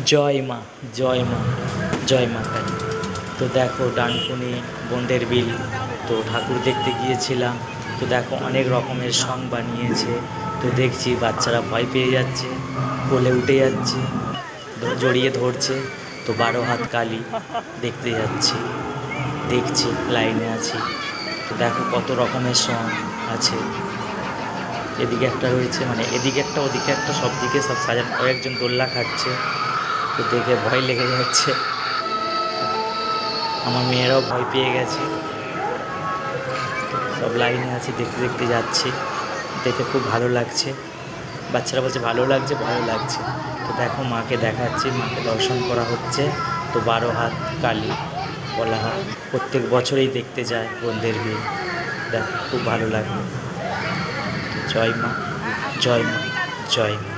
জয় মা, জয় মা, জয় মা কালী। তো দেখো ডানকুনি বোনদের বিল, তো ঠাকুর দেখতে গিয়েছিলাম। তো দেখো অনেক রকমের সং বানিয়েছে। তো দেখছি বাচ্চারা ভয় পেয়ে যাচ্ছে, কোলে উঠে যাচ্ছে, জড়িয়ে ধরছে। তো 12 হাত কালী দেখতে যাচ্ছি, দেখছি, লাইনে আছি। তো দেখো কত রকমের সং আছে। এদিকে একটা রয়েছে, মানে এদিকে একটা ওদিকে একটা, সব দিকে সব সাজানো। কয়েকজন দোল্লা খাচ্ছে, তো দেখে ভয় লেগে যাচ্ছে। আমার মেয়েরাও ভয় পেয়ে গেছে। সব লাইনে আছি, দেখতে দেখতে যাচ্ছি, দেখে খুব ভালো লাগছে। বাচ্চারা বলছে ভালো লাগছে, ভালো লাগছে। তো দেখো মাকে দেখাচ্ছি, মাকে দর্শন করা হচ্ছে। তো 12 হাত কালী বলা হয়, প্রত্যেক বছরেই দেখতে যায় বোনদের বিয়ে। দেখো খুব ভালো লাগে। জয় মা, জয় মা, জয় মা।